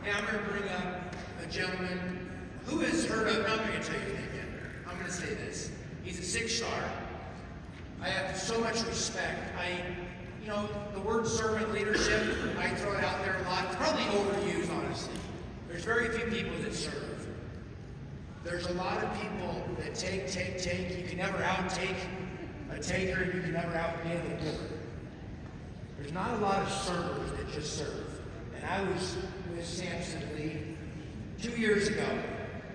Hey, I'm going to bring up a gentleman who has heard of, I'm not going to tell you his name yet. I'm going to say this. He's a 6-star. I have so much respect. The word servant leadership, I throw it out there a lot. It's probably overused, honestly. There's very few people that serve. There's a lot of people that take. You can never outtake a taker, and you can never outgive a giver. There's not a lot of servers that just serve. And I was with Samson Lee 2 years ago.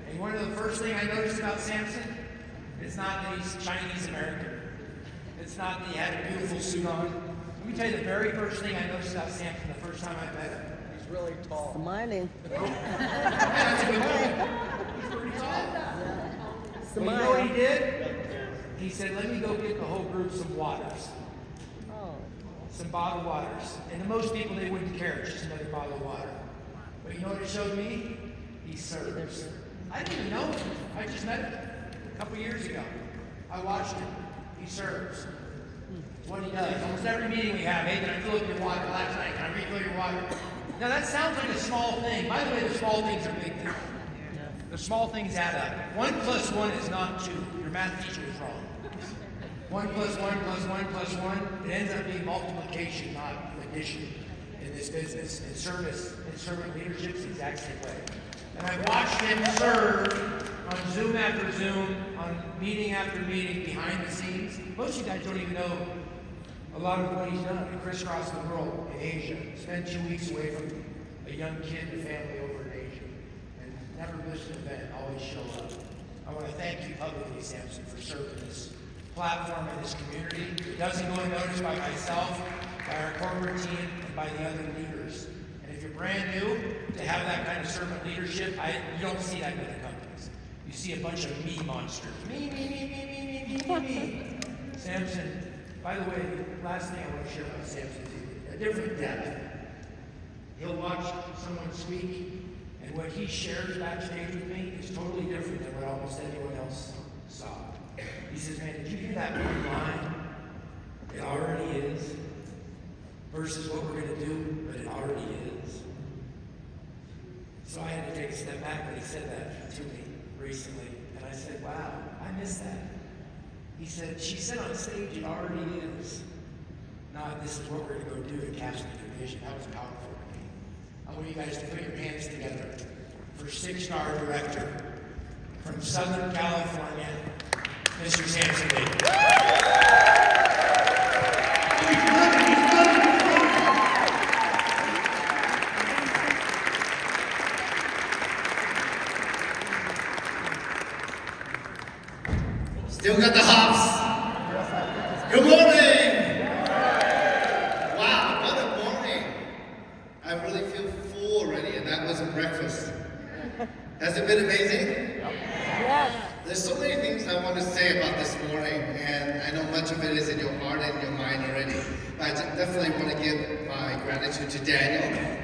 And one of the first things I noticed about Samson, it's not that he's Chinese American. It's not that he had a beautiful suit on. Let me tell you the very first thing I noticed about Samson the first time I met him. He's really tall. Smiling. That's a good point. He's pretty tall. But you know what he did? He said, let me go get the whole group some waters. Oh. Some bottled waters. And to most people, they wouldn't care. It's just another bottle of water. But you know what it showed me? He serves. I didn't even know him. I just met him a couple years ago. I watched him. He serves. It's what he does. Almost every meeting we have, hey, can I fill up your water? Last night, can I refill your water? Now that sounds like a small thing. By the way, the small things are big things. The small things add up. 1 + 1 is not 2. Your math teacher was wrong. 1 + 1 + 1 + 1, it ends up being multiplication, not addition in this business. In service, in servant leadership, it's the exact same way. And I've watched him serve on Zoom after Zoom, on meeting after meeting, behind the scenes. Most of you guys don't even know a lot of what he's done. He crisscrossed the world in Asia, spent 2 weeks away from a young kid and family over in Asia, and never missed an event, always show up. I want to thank you publicly, Samson, for serving this platform and this community. It doesn't go unnoticed by myself, by our corporate team, and by the other leaders. And if you're brand new, to have that kind of servant leadership, you don't see that in other companies. You see a bunch of me monsters. Me. Samson, by the way, the last thing I want to share about Samson is a different depth. He'll watch someone speak, and what he shares backstage with me is totally different than what almost anyone else saw. He says, man, did you hear that one line? It already is. Versus what we're going to do, but it already is. So I had to take a step back when he said that to me recently. And I said, wow, I missed that. He said, she said on stage, it already is. Not this is what we're going to go do to capture the vision. That was powerful to me. I want you guys to put your hands together for 6-star director from Southern California, Mr. Samson Lee. Still got the hops. Good morning. Wow, what a morning. I really feel full already, and that wasn't breakfast. Has it been amazing? Yes. There's so many things I want to say about this morning, and I know much of it is in your heart and your mind already. But I definitely want to give my gratitude to Daniel.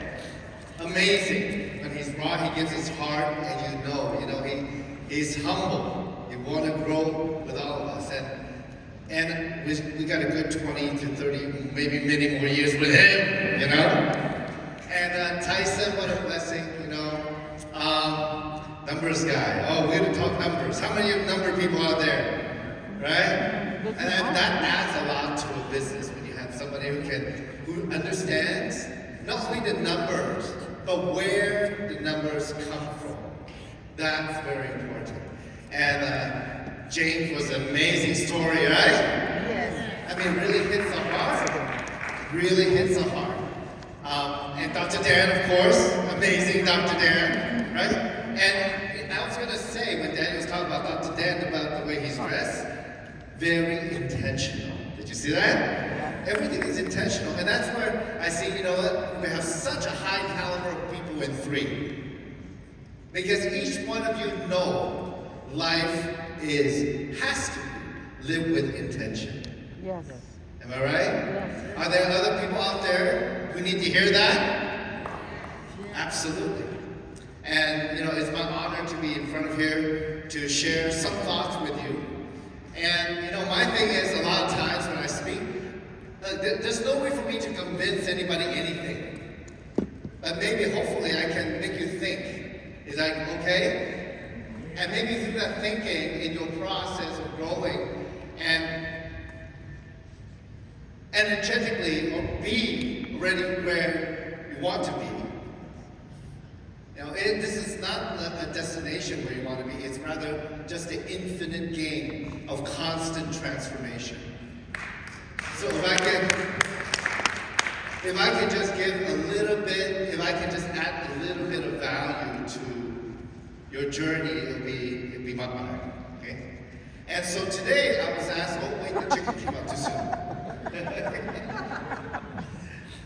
Amazing. When he's raw, he gives his heart, and he's humble. He want to grow with all of us, and we got a good 20 to 30, maybe many more years with him, And Tyson, what a blessing, numbers guy. Oh, we're going to talk numbers. How many number people out there, right? And that adds a lot to a business when you have somebody who understands not only the numbers, but where the numbers come from. That's very important. And James was an amazing story, right? Yes. I mean, really hits the heart. Really hits the heart. And Dr. Dan, of course, amazing Dr. Dan, right? And I was going to say, when Daniel was talking about Dr. Dan, about the way he's dressed, very intentional. Did you see that? Everything is intentional. And that's where I see, we have such a high caliber of people in 3. Because each one of you know life has to live with intention. Yes. Am I right? Yes. Are there other people out there who need to hear that? Absolutely. And it's my honor to be in front of here to share some thoughts with you. And my thing is, a lot of times when I speak, there's no way for me to convince anybody anything. but maybe hopefully I can make you think. It's like, okay? And maybe through that thinking in your process of growing and energetically or be ready where you want to be. You know, this is not a destination where you want to be. It's rather just an infinite game of constant transformation. So if I can just give a little bit, if I can just add a little bit of value to your journey, it'll be my honor. Okay? And so today I was asked, oh wait, the chicken came out too soon.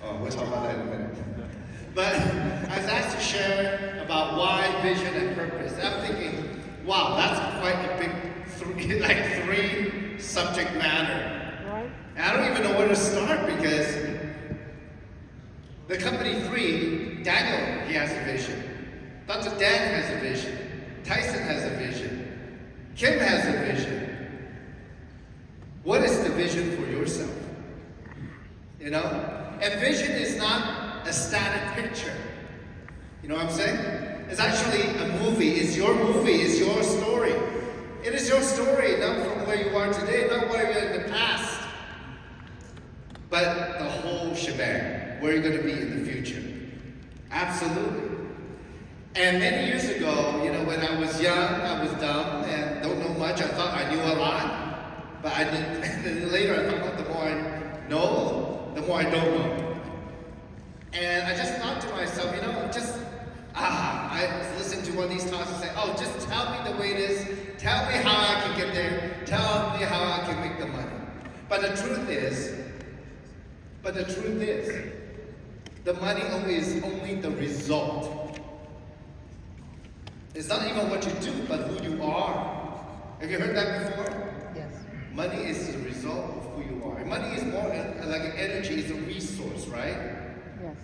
Oh, we'll talk about that in a minute. But I was asked to share about why, vision, and purpose. And I'm thinking, wow, that's quite a big three subject matter. Right. And I don't even know where to start because the company 3, Daniel, he has a vision. Dr. Dan has a vision. Tyson has a vision. Kim has a vision. What is the vision for yourself? You know? And vision is not a static picture. You know what I'm saying? It's actually a movie. It's your movie. It's your story. It is your story, not from where you are today, not where you're in the past, but the whole shebang, where you're going to be in the future. Absolutely. And many years ago, you know, when I was young, I was dumb and don't know much. I thought I knew a lot, but I didn't. And then later I found out the more I know, the more I don't know. And I just thought to myself, you know, I listened to one of these talks and say, oh, just tell me the way it is. Tell me how I can get there. Tell me how I can make the money. But the truth is, the money is only the result. It's not even what you do, but who you are. Have you heard that before? Yes. Money is the result of who you are. And money is more like an energy, it's a resource, right? Yes.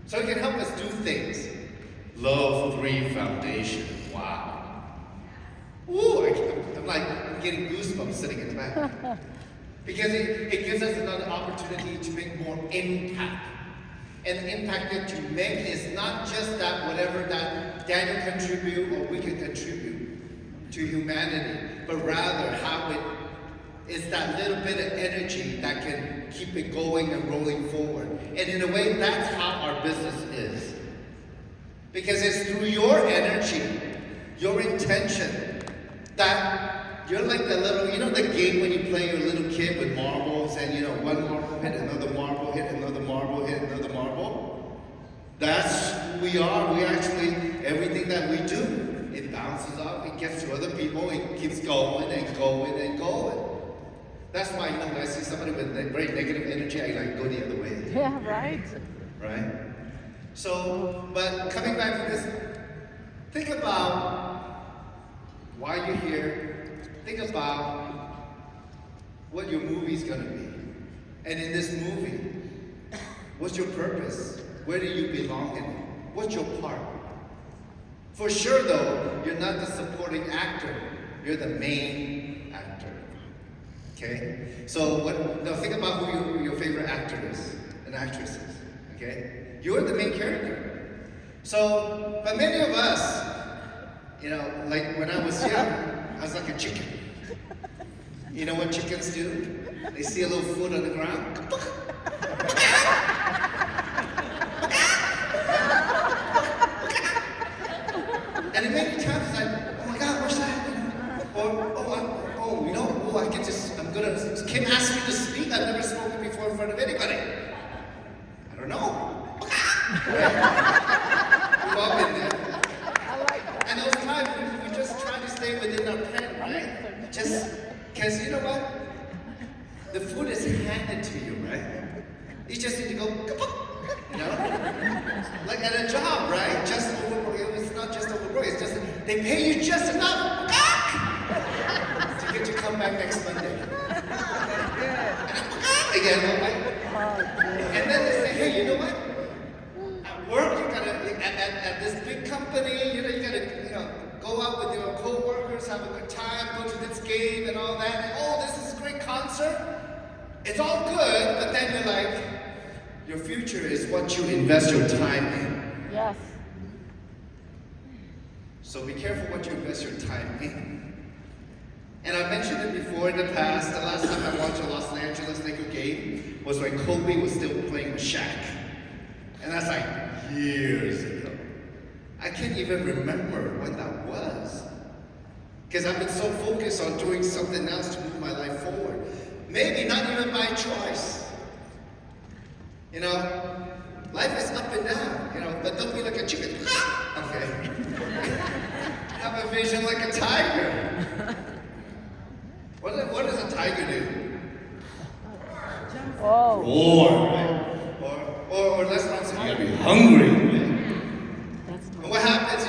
So it can help us do things. Love 3 Foundation. Wow. Ooh, I'm getting goosebumps sitting in the back. Because it gives us another opportunity to make more impact. And the impact that you make is not just that whatever that Daniel contribute or we can contribute to humanity, but rather how it is that little bit of energy that can keep it going and rolling forward. And in a way, that's how our business is. Because it's through your energy, your intention, that you're like the little, you know the game when you play your little kid with marbles and you know, one marble hit another marble, hit another marble, hit another marble? That's who we are. We actually, everything that we do, it bounces off, it gets to other people, it keeps going and going and going. That's why, you know, when I see somebody with very negative energy, I like go the other way. Yeah, right. Right? So, but coming back to this, think about why you're here. Think about what your movie's gonna be. And in this movie, what's your purpose? Where do you belong in it? What's your part? For sure though, you're not the supporting actor. You're the main actor. Okay? So now think about who your favorite actor is and actress is. Okay? You're the main character. So, but many of us, you know, like when I was young, I was like a chicken. You know what chickens do? They see a little food on the ground. And it made me times it's like, oh my God, where's that? Or, you know, Kim asked me to speak. I've never spoken before in front of anybody. I don't know. We've all been there. I like that. And those times we just try to stay within our pen, right? Just because you know what? The food is handed to you, right? You just need to go, you know? Like at a job, right? Just overwork. It's not just overwork. It's just they pay you just enough to get you come back next Monday. Again, and then they say, hey, you know what? At work, you gotta at this big company, you gotta go out with your co-workers, have a good time, go to this game and all that. And, oh, this is a great concert. It's all good, but then you're like, your future is what you invest your time in. So be careful what you invest your time in. And I mentioned it before in the past. The last time I watched a Los Angeles Lakers game was when Kobe was still playing with Shaq. And that's like years ago. I can't even remember when that was. Because I've been so focused on doing something else to move my life forward. Maybe not even by choice. You know, life is up and down, you know, but don't be like a chicken. Okay. Have a vision like a tiger. What does a tiger do? Oh. Roar, right? Or let's not say you gotta be hungry. Right? That's And not. what happens,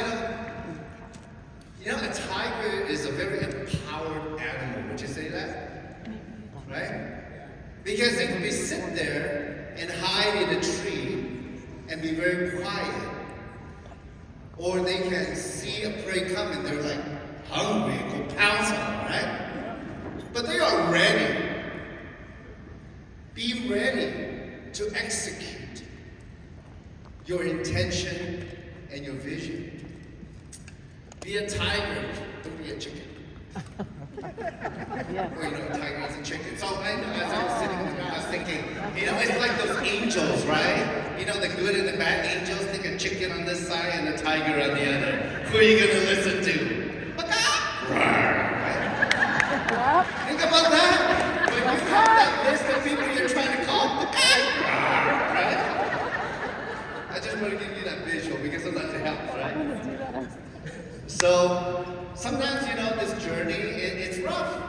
you know, a tiger is a very empowered animal. Would you say that? Right? Because they can be sit there and hide in a tree and be very quiet. Or they can see a prey coming, they're like hungry and go pounce on it, right? But they are ready. Be ready to execute your intention and your vision. Be a tiger, don't be a chicken. Yeah. Or you know, a tiger is a chicken. So I know, as I was sitting there, I was thinking, you know, it's like those angels, right? You know, the good and the bad angels, think a chicken on this side and a tiger on the other. Who are you gonna listen to? Right? Yep. Think about that. When you have that list of people you're trying to call, right? I just want to give you that visual because sometimes it helps, right? I'm gonna do that. So sometimes, you know, this journey, it's rough.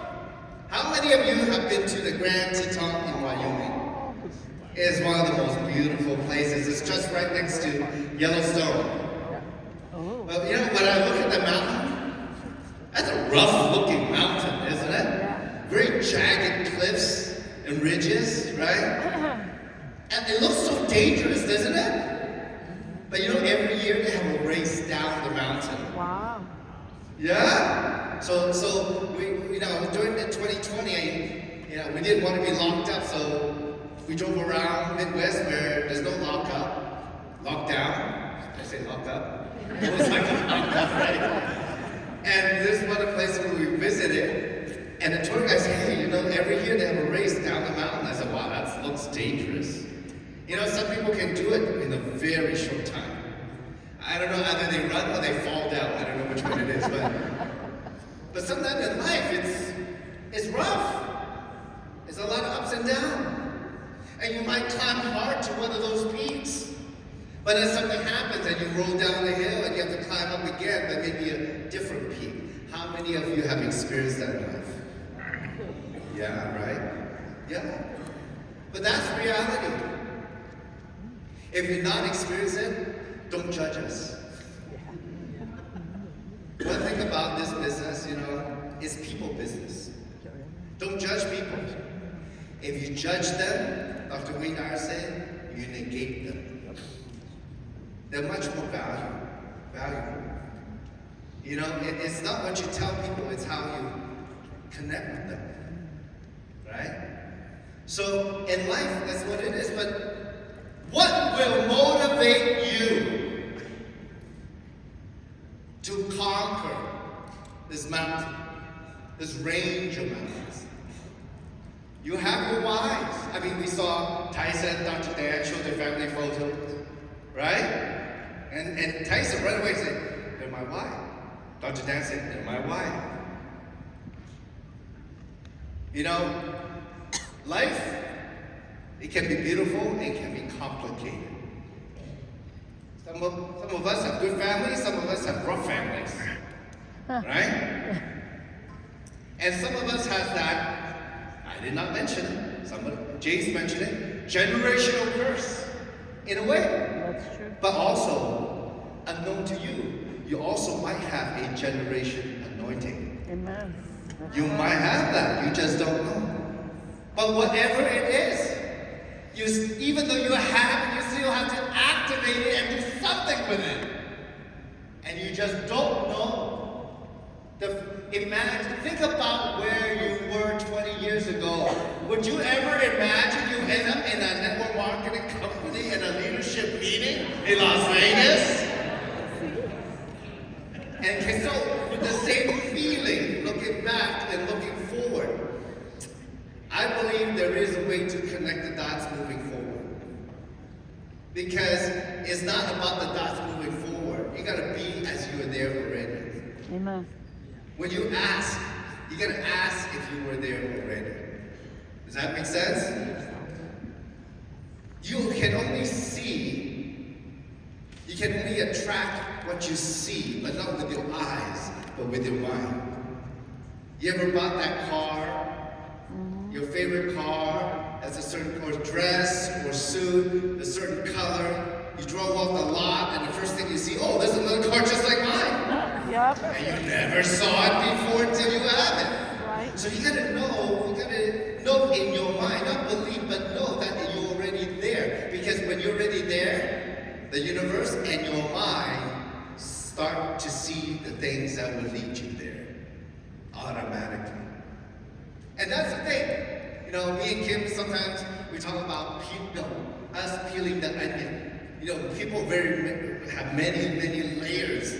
How many of you have been to the Grand Teton in Wyoming? It's one of the most beautiful places. It's just right next to Yellowstone. Oh. But you know, when I look at the mountain, that's a rough looking mountain, isn't it? Yeah. Very jagged cliffs and ridges, right? And it looks so dangerous, doesn't it? But you know, every year they have a race down the mountain. Wow. Yeah. So we, you know, during the 2020, you know, we didn't want to be locked up, so we drove around Midwest where there's no lockdown. I say locked up. It was like a lockdown, right? And this is one of the places where we visited, and the tour guide said, hey, you know, every year they have a race down the mountain. I said, wow, that looks dangerous. You know, some people can do it in a very short time. I don't know, either they run or they fall down. I don't know which one it is, but sometimes in life it's rough. It's a lot of ups and downs. And you might climb hard to one of those peaks. But then something happens and you roll down the hill and you have to climb up again, but maybe a different peak. How many of you have experienced that in life? Yeah, right? Yeah. But that's reality. If you're not experiencing it, don't judge us. One thing about this business, you know, is people business. Don't judge people. If you judge them, Dr. Wayne Dyer said, you negate them. They're much more valuable. You know, it's not what you tell people, it's how you connect with them. Right? So in life, that's what it is. But what will motivate you to conquer this mountain, this range of mountains? You have your whys. I mean, we saw Tyson and Dr. Dan show their family photos, right? And Tyson right away said, they're my why. Dr. Dan said, they're my why. You know, life, it can be beautiful, it can be complicated. Some of us have good families, some of us have rough families, right? And some of us have that, I did not mention it, Jace mentioned it, generational curse, in a way. That's true. But also, unknown to you, you also might have a generation anointing. Amen. That's You right. might have that, you just don't know. But whatever it is, even though you have it, you still have to activate it and do something with it. And you just don't know. Think about where you were 20 years ago. Would you ever imagine you end up in a network marketing company in a leadership meeting in Las Vegas? And And so, with the same feeling, looking back and looking forward, I believe there is a way to connect the dots moving forward. Because it's not about the dots moving forward. You gotta be as you were there already. Amen. When you ask, you gotta ask if you were there already. Does that make sense? You can only see, you can only attract what you see, but not with your eyes, but with your mind. You ever bought that car? Your favorite car has a certain or dress or suit, a certain color. You drove off the lot, and the first thing you see, oh, there's another car just like mine. Yep. And you never saw it before until you have it. Right. So you gotta know in your mind, not believe, but know that you're already there. Because when you're already there, the universe and your mind start to see the things that will lead you there automatically. And that's the thing. You know, me and Kim, sometimes we talk about us peeling the onion. You know, people have many layers.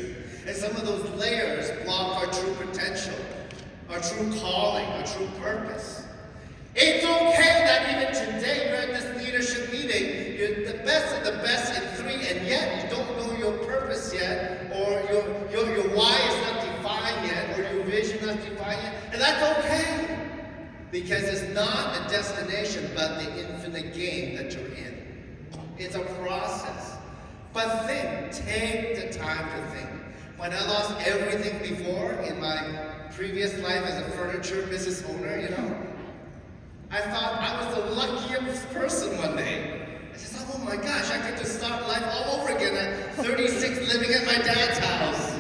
And some of those layers block our true potential, our true calling, our true purpose. It's okay that even today you're at this leadership meeting, you're the best of the best in 3, and yet you don't know your purpose yet, or your why is not defined yet, or your vision not defined yet, and that's okay. Because it's not a destination, but the infinite game that you're in. It's a process. But take the time to think. When I lost everything before in my previous life as a furniture business owner, you know, I thought I was the luckiest person one day. I just thought, oh my gosh, I get to start life all over again at 36 living at my dad's house.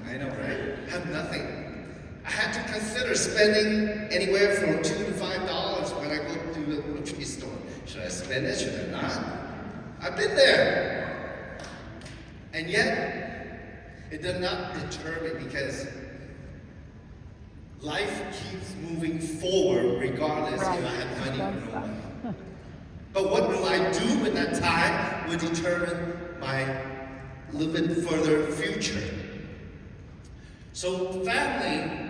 I know, right? I have nothing. I had to consider spending anywhere from $2 to $5 when I go to the grocery store. Should I spend it? Should I not? I've been there. And yet, it did not deter me because life keeps moving forward regardless if I have money or no money. But what will I do with that time will determine my little bit further future. So family,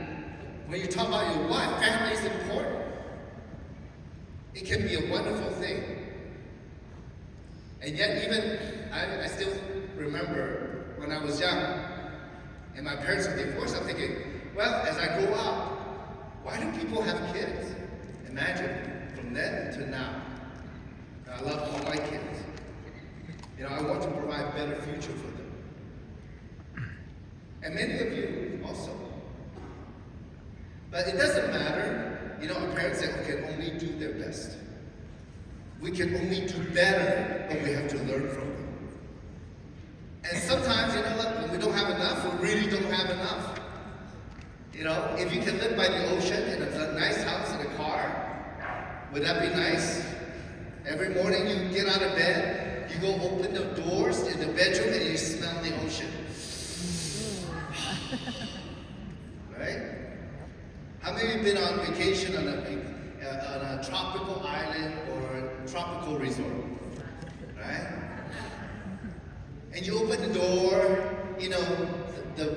when you talk about your wife, family is important. It can be a wonderful thing. And yet even, I still remember when I was young, and my parents were divorced, I'm thinking, well, as I grow up, why do people have kids? Imagine, from then to now. I love all my kids. You know, I want to provide a better future for them. And many of you also. But it doesn't matter. You know, our parents say we can only do their best. We can only do better, but we have to learn from them. And sometimes, you know, look, when we don't have enough, we really don't have enough. You know, if you can live by the ocean in a nice house and a car, would that be nice? Every morning you get out of bed, you go open the doors in the bedroom and you smell the ocean. Right? How many of you been on vacation on a tropical island or a tropical resort? Right? And you open the door, you know, the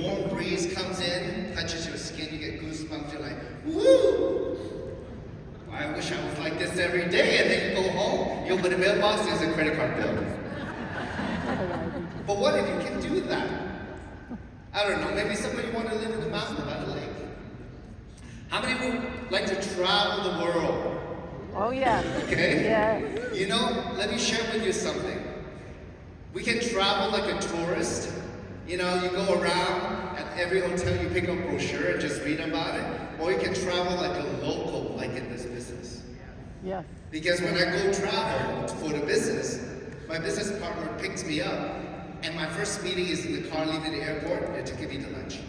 warm breeze comes in, touches your skin, you get goosebumps, you're like, woo! I wish I was like this every day. And then you go home, you open the mailbox, there's a credit card bill. But what if you can do that? I don't know, maybe somebody want to live in the mountain by the lake. How many would like to travel the world? Oh, yeah. Okay? Yeah. You know, let me share with you something. We can travel like a tourist. You know, you go around at every hotel, you pick up a brochure and just read about it. Or you can travel like a local, like in this business. Yes. Because when I go travel for the business, my business partner picks me up, and my first meeting is in the car leaving the airport, they're taking me to lunch.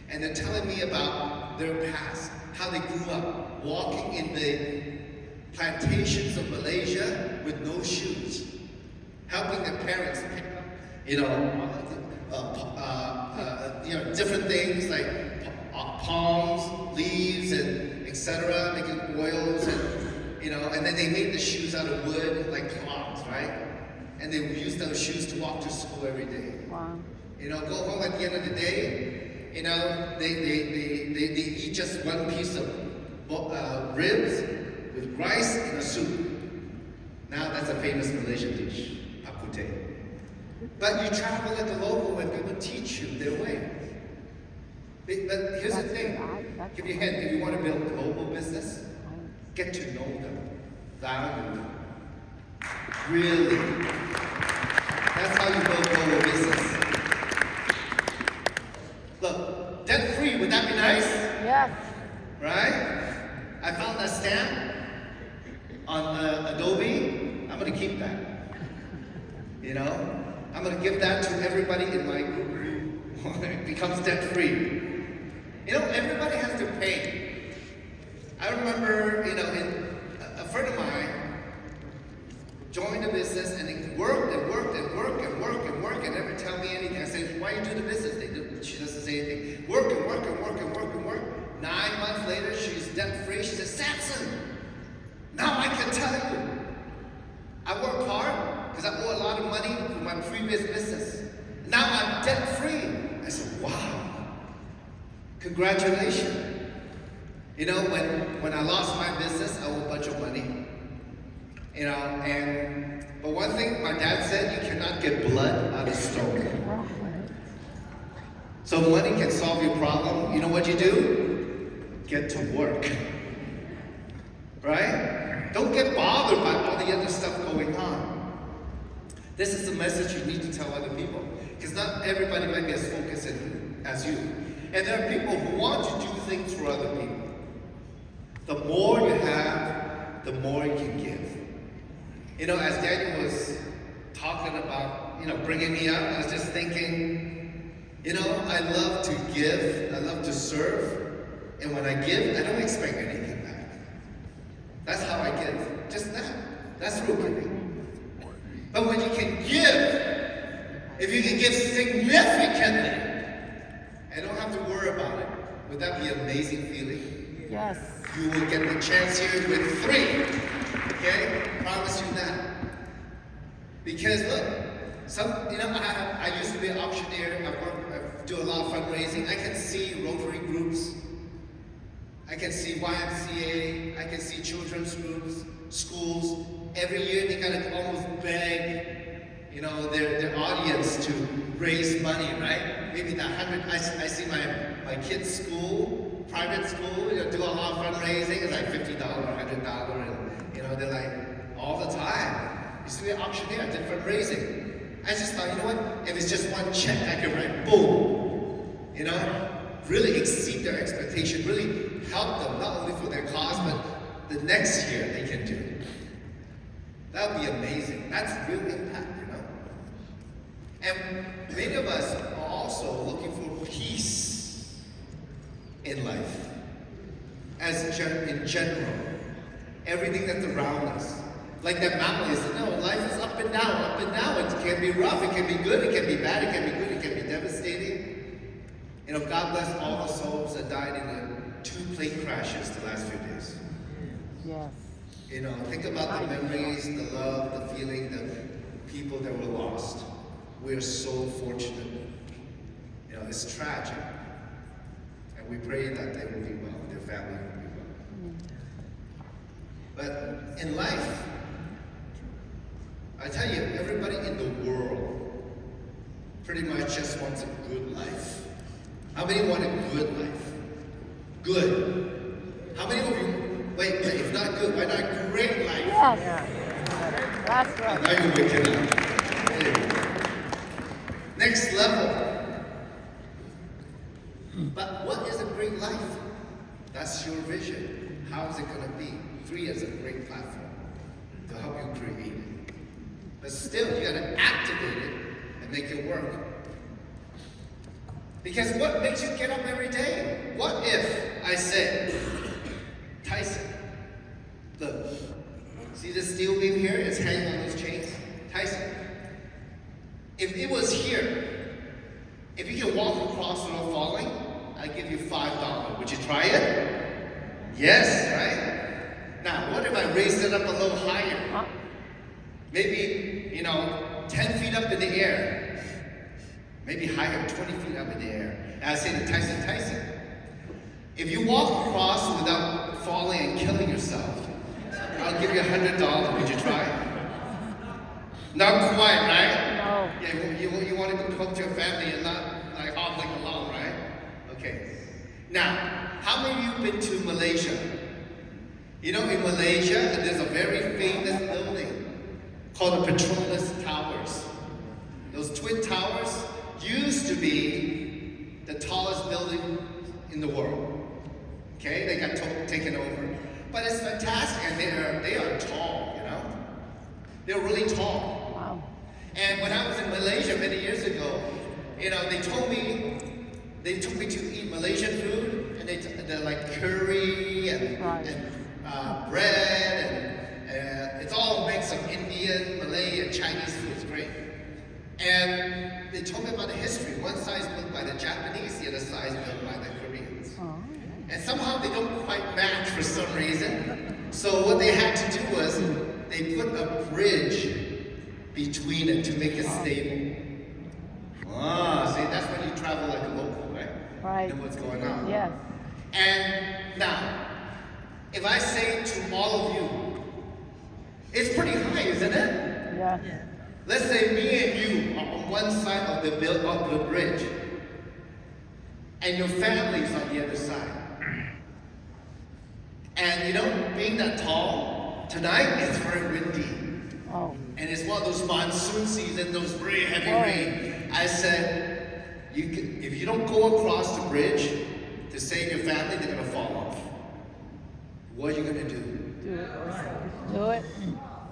And they're telling me about their past, how they grew up, walking in the plantations of Malaysia with no shoes, helping their parents pick up, you know, different things like palms, leaves, and etc., making oils, and you know, and then they made the shoes out of wood, like clogs, right? and they would use those shoes to walk to school every day. Wow. You know, go home at the end of the day, you know, they eat just one piece of ribs with rice in a soup. Now that's a famous Malaysian dish, pakute. But you travel at the local and people teach you their way. But here's the thing, give your hand, if you want to build global business, get to know them, value them. Really. That's how you build global business. Look, debt-free, would that be nice? Yes. Right? I found that stamp on Adobe. I'm going to keep that. You know? I'm going to give that to everybody in my group who becomes debt-free. You know, everybody has to pay. I remember, you know, a friend of mine joined a business and he worked and worked and worked and worked and worked and never tell me anything. I said, why you do the business? She doesn't say anything. Work and work and work and work and work. 9 months later, she's debt-free. She says, Samson, now I can tell you. I worked hard because I owe a lot of money for my previous business. Now I'm debt-free. I said, wow. Congratulations. You know, when I lost my business, I owed a bunch of money. You know, but one thing my dad said, you cannot get blood out of stone. So money can solve your problem. You know what you do? Get to work. Right? Don't get bothered by all the other stuff going on. This is the message you need to tell other people. Because not everybody might be as focused as you. And there are people who want to do things for other people. The more you have, the more you can give. You know, as Daniel was talking about, you know, bringing me up, I was just thinking, you know, I love to give, I love to serve, and when I give, I don't expect anything back. That's how I give, just that. That's real giving. But when you can give, if you can give significantly, and don't have to worry about it, would that be an amazing feeling? Yes. You will get the chance here with 3. Okay? Promise you that. Because look, I used to be an auctioneer. I do a lot of fundraising. I can see Rotary groups. I can see YMCA. I can see children's groups, schools. Every year they gotta almost beg, you know, their audience to raise money, right? Maybe that 100. I see my kids' school, private school, you know, do a lot of fundraising. It's like $50, $100, and you know, they're like all the time. Used to be an auctioneer, I did fundraising. I just thought, you know what? If it's just one check, I can write, boom. You know, really exceed their expectation, really help them not only for their cause, but the next year they can do. That would be amazing. That's real impact, you know. And many of us are also looking for peace in life, in general. Everything that's around us. Like that mountain is, no, life is up and down, up and down. It can be rough, it can be good, it can be bad, it can be good, it can be devastating. You know, God bless all the souls that died in the 2 plane crashes the last few days. Yes. You know, think about the memories, the love, the feeling, the people that were lost. We're so fortunate. You know, it's tragic. And we pray that they will be well, their family will be well. But in life, I tell you, everybody in the world pretty much just wants a good life. How many want a good life? Good. How many of you, wait, if not good, why not great life? Yes. That's right. Now you're waking up. Anyway. Next level. But what is a great life? That's your vision. How is it going to be? 3 is a great platform to help you create it. But still, you got to activate it and make it work. Because what makes you get up every day? What if I said, Tyson, look, see this steel beam here? It's hanging on those chains. Tyson, if it was here, if you can walk across without falling, I give you $5. Would you try it? Yes, right? Now, what if I raised it up a little higher? maybe, 10 feet up in the air, maybe higher, 20 feet up in the air. And I say to Tyson, if you walk across without falling and killing yourself, I'll give you $100. Would you try? Not quite, right? No. Yeah, you want to go home to your family and not like hobbling along, right? Okay. Now, how many of you been to Malaysia? In Malaysia, there's a very famous building called the Petronas Towers. Those twin towers used to be the tallest building in the world. Okay, they got taken over. But it's fantastic, and they are tall, They're really tall. Wow. And when I was in Malaysia many years ago, they took me to eat Malaysian food, and they're like curry and, Right. and bread, and it's all mix of Indian, Malay, and Chinese food. It's great. And they told me about the history. One side is built by the Japanese, the other side is built by the Koreans. Oh. And somehow they don't quite match for some reason. So what they had to do was they put a bridge between it to make it stable. See, that's when you travel like a local, right? Right. You know what's going on. Yes. And now, if I say to all of you, it's pretty high, isn't it? Yeah. Let's say me and you are on one side of the bridge, and your family's on the other side. And being that tall, tonight it's very windy. Oh. And it's one of those monsoon season, those very heavy Oh. rain. I said, if you don't go across the bridge to save your family, they're gonna fall off. What are you gonna do? Do it. Do it.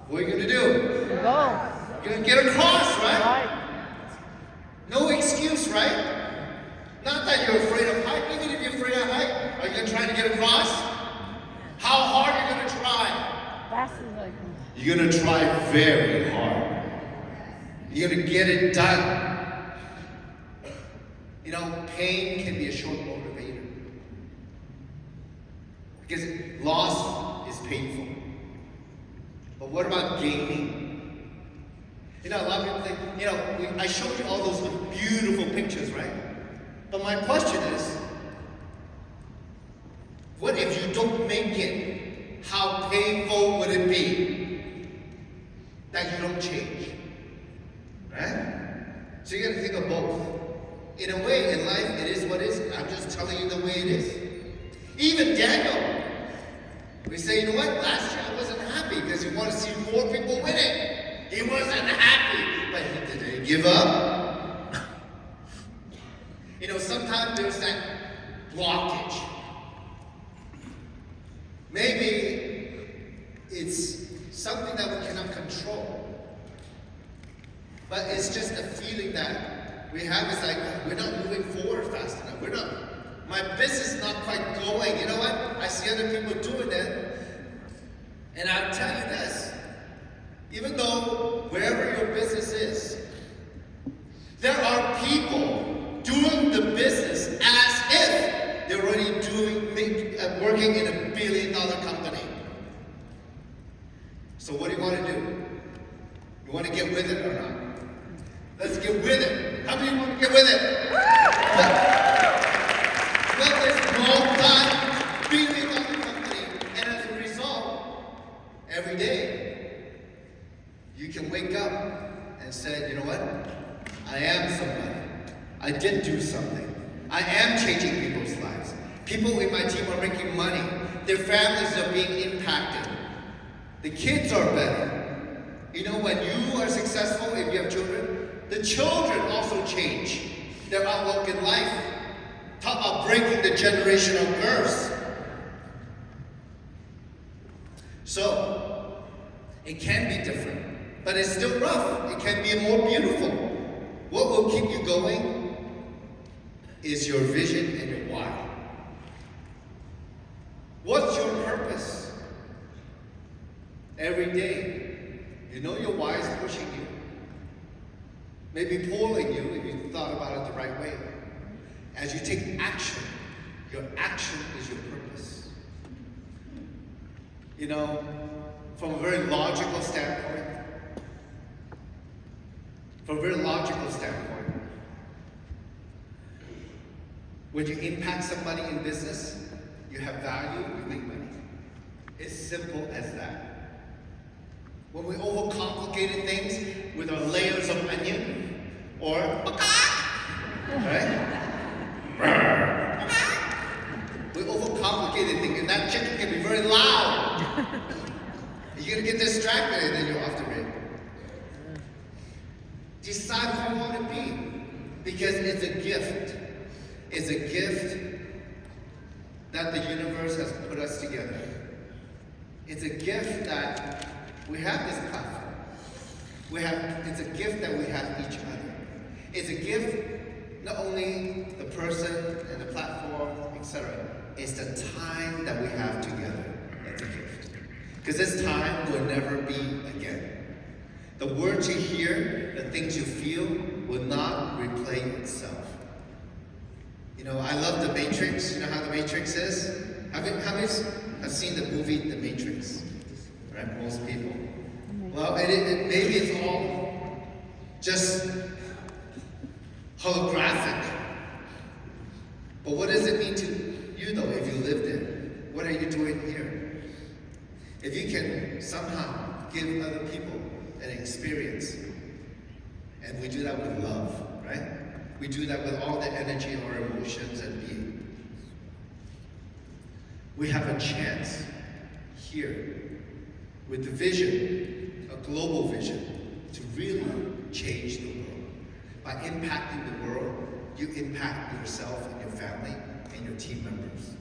What are you gonna do? Go. You're gonna get across, right? Right. No excuse, right? Not that you're afraid of height. Even if you're afraid of height, are you gonna try to get across? How hard are you gonna try? Fast as I can. You're gonna try very hard. You're gonna get it done. Pain can be a short motivator. Because loss is painful. But what about gaining? A lot of people think, I showed you all those beautiful pictures, right? But my question is, what if you don't make it? How painful would it be that you don't change? Right? So you gotta think of both. In a way, in life, it is what it is. I'm just telling you the way it is. Even Daniel, we say, last year I wasn't happy because he wanted to see more people winning. He wasn't happy, but he didn't give up. Sometimes there's that blockage. Maybe it's something that we cannot control. But it's just a feeling that we have. It's like, we're not moving forward fast enough. My business is not quite going. You know what? I see other people doing it. And I'll tell you this. Even though wherever your business is, there are people doing the business as if they're already working in $1 billion company. So what do you want to do? You want to get with it or not? Let's get with it. How many want to get with it? Well, there's multi-billion dollar company, and as a result, every day you can wake up and say, you know what? I am somebody. I did do something. I am changing people's lives. People in my team are making money. Their families are being impacted. The kids are better. When you are successful, if you have children, the children also change their outlook in life. Talk about breaking the generational curse. So, it can be different, but it's still rough. It can be more beautiful. What will keep you going is your vision and your why. What's your purpose? Every day, your why is pushing you. Maybe pulling you if you thought about it the right way. As you take action, your action is your purpose. From a very logical standpoint, from a very logical standpoint, when you impact somebody in business, you have value, you make money. It's simple as that. When we overcomplicated things with our layers of onion, or right? We overcomplicated things, and that chicken can be very loud. You're gonna get distracted, and then you're off the rail. Decide how you want to be, because it's a gift. It's a gift that the universe has put us together. It's a gift that we have this platform. It's a gift that we have each other. It's a gift, not only the person and the platform, etc. It's the time that we have together. That's a gift. Because this time will never be again. The words you hear, the things you feel, will not replay itself. You know, I love The Matrix. You know how The Matrix is? How many have seen the movie The Matrix? Right, most people. Well, maybe it's all just holographic. But what does it mean to you, though, if you lived it? What are you doing here? If you can somehow give other people an experience, and we do that with love, right? We do that with all the energy of our emotions and being. We have a chance here with the vision, a global vision, to really change the world. By impacting the world, you impact yourself and your family and your team members.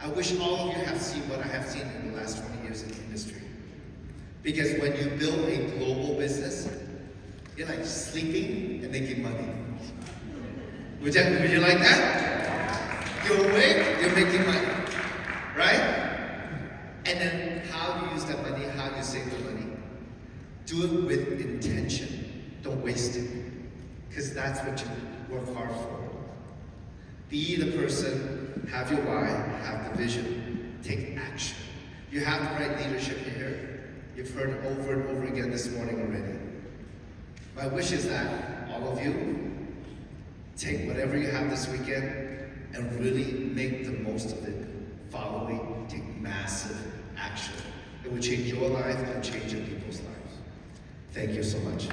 I wish all of you have seen what I have seen in the last 20 years in the industry. Because when you build a global business, you're like sleeping and making money. Would you like that? You're awake, you're making money, right? And then how you use that money, how you save the money. Do it with intention. Don't waste it. Because that's what you work hard for. Be the person, have your why, have the vision, take action. You have the right leadership here. You've heard it over and over again this morning already. My wish is that all of you take whatever you have this weekend and really make the most of it. Following, take massive action. It will change your life and change your people's lives. Thank you so much.